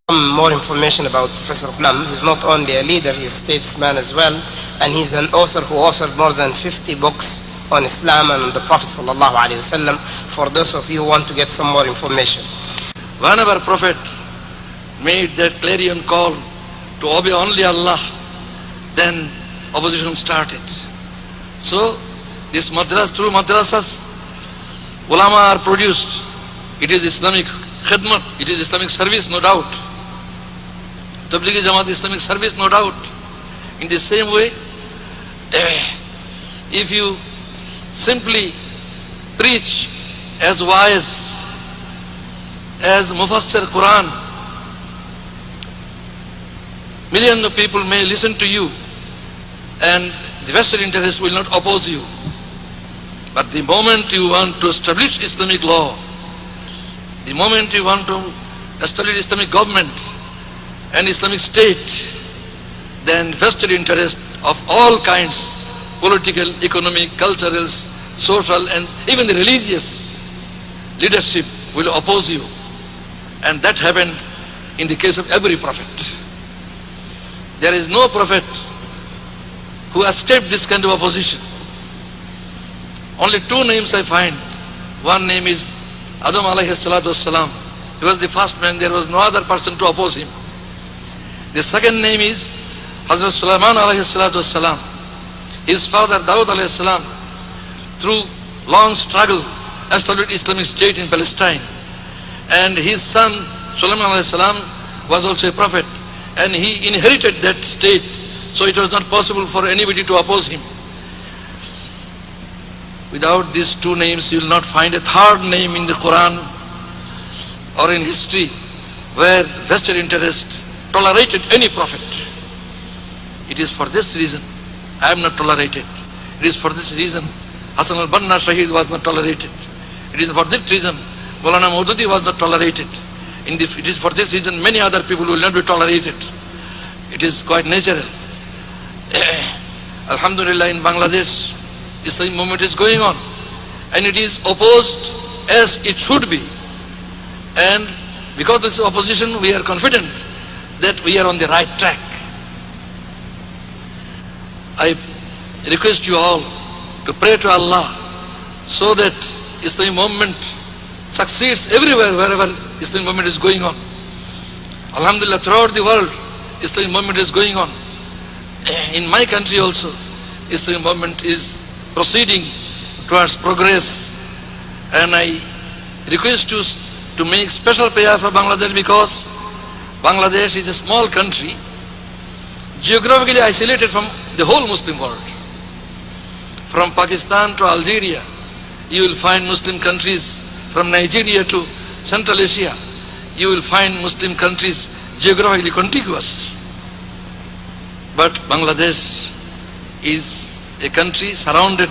Some more information about Professor Ghulam. He's not only a leader, he's a statesman as well, and he's an author who authored more than 50 books on Islam and on the Prophet sallallahu alaihi wasallam. For those of you who want to get some more information. Whenever Prophet made that clarion call to obey only Allah, then opposition started. So this through madrasas, ulama are produced. It is Islamic khidmat, it is Islamic service, no doubt. Tablighi Jamaat Islamic service, no doubt. In the same way, if you simply preach as wise as Mufassir Quran, millions of people may listen to you and the vested interest will not oppose you. But the moment you want to establish Islamic law, the moment you want to establish Islamic government and Islamic state, then vested interest of all kinds, political, economic, cultural, social, and even the religious leadership will oppose you. And that happened in the case of every prophet. There is no prophet who escaped this kind of opposition. Only two names I find. One name is Adam alayhi salatu wassalam. He was the first man, there was no other person to oppose him. The second name is Hazrat Sulaiman alayhi salatu wassalam. His father Dawud alayhi salam, through long struggle, established Islamic state in Palestine. And his son Sulaiman alayhi salam was also a prophet. And he inherited that state, so it was not possible for anybody to oppose him. Without these two names, you will not find a third name in the Quran or in history where vested interest tolerated any prophet. It is for this reason I am not tolerated. It is for this reason Hassan al-Banna Shahid was not tolerated. It is for this reason Maulana Maududi was not tolerated. It is for this reason many other people will not be tolerated. It is quite natural. Alhamdulillah, in Bangladesh, Islamic movement is going on and it is opposed as it should be. And because of this opposition, we are confident that we are on the right track. I request you all to pray to Allah so that Islamic movement succeeds everywhere, wherever Islamic movement is going on. Alhamdulillah, throughout the world, Islamic movement is going on. In my country also, Islamic movement is proceeding towards progress. And I request you to make special prayer for Bangladesh, because Bangladesh is a small country, geographically isolated from the whole Muslim world. From Pakistan to Algeria, you will find Muslim countries. From Nigeria to Central Asia, you will find Muslim countries geographically contiguous. But Bangladesh is a country surrounded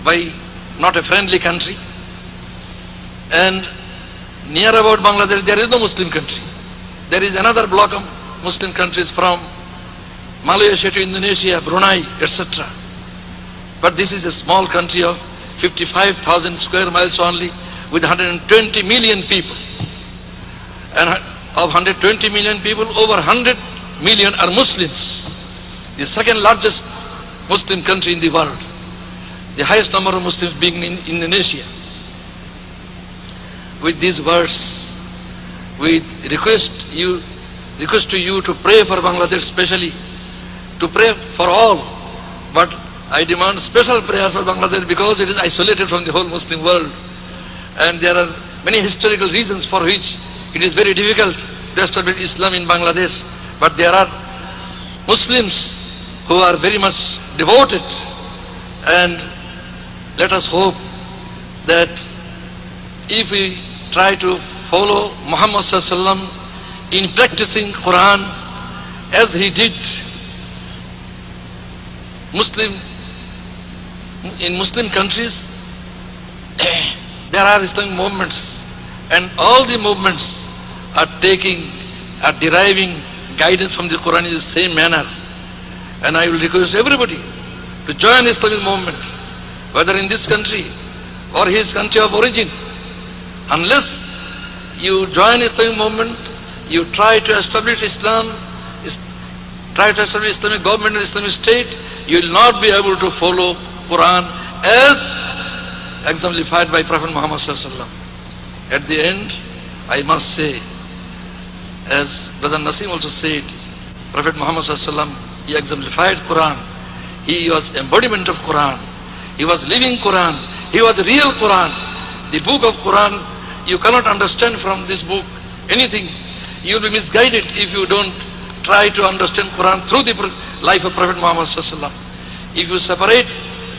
by not a friendly country. And near about Bangladesh, there is no Muslim country. There is another block of Muslim countries from Malaysia to Indonesia, Brunei, etc. But this is a small country of 55,000 square miles only, with 120 million people. And of 120 million people, over 100 million are Muslims. The second largest Muslim country in the world. The highest number of Muslims being in Indonesia. With these words, we request to you to pray for Bangladesh specially, to pray for all. But I demand special prayer for Bangladesh because it is isolated from the whole Muslim world. And there are many historical reasons for which it is very difficult to establish Islam in Bangladesh. But there are Muslims who are very much devoted, and let us hope that if we try to follow Muhammad sallallahu alaihi wasallam in practicing Quran as he did, in Muslim countries there are Islamic movements, and all the movements are deriving guidance from the Quran in the same manner. And I will request everybody to join Islamic movement, whether in this country or his country of origin. Unless you join Islamic movement, you try to establish Islam, try to establish Islamic government and Islamic state, you will not be able to follow Quran as exemplified by Prophet Muhammad sallallahu alaihi wasallam. At the end, I must say, as Brother Nasim also said, Prophet Muhammad sallallahu alaihi wasallam, he exemplified Quran. He was embodiment of Quran. He was living Quran. He was real Quran. The book of Quran, you cannot understand from this book anything. You will be misguided if you don't try to understand Quran through the life of Prophet Muhammad sallallahu alaihi wasallam. If you separate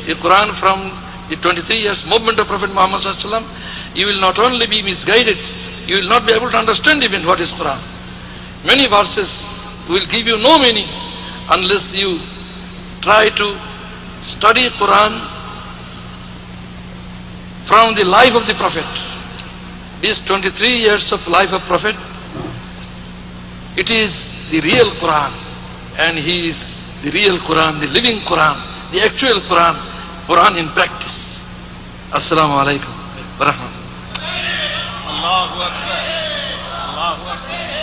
the Quran from the 23 years movement of Prophet Muhammad sallallahu alaihi wasallam, you will not only be misguided, you will not be able to understand even what is Quran. Many verses will give you no meaning unless you try to study Quran from the life of the Prophet. These 23 years of life of Prophet, it is the real Quran, and he is the real Quran, the living Quran, the actual Quran, Quran in practice. Assalamu alaikum wa rahmatullah. Allahu Akbar. Allahu Akbar.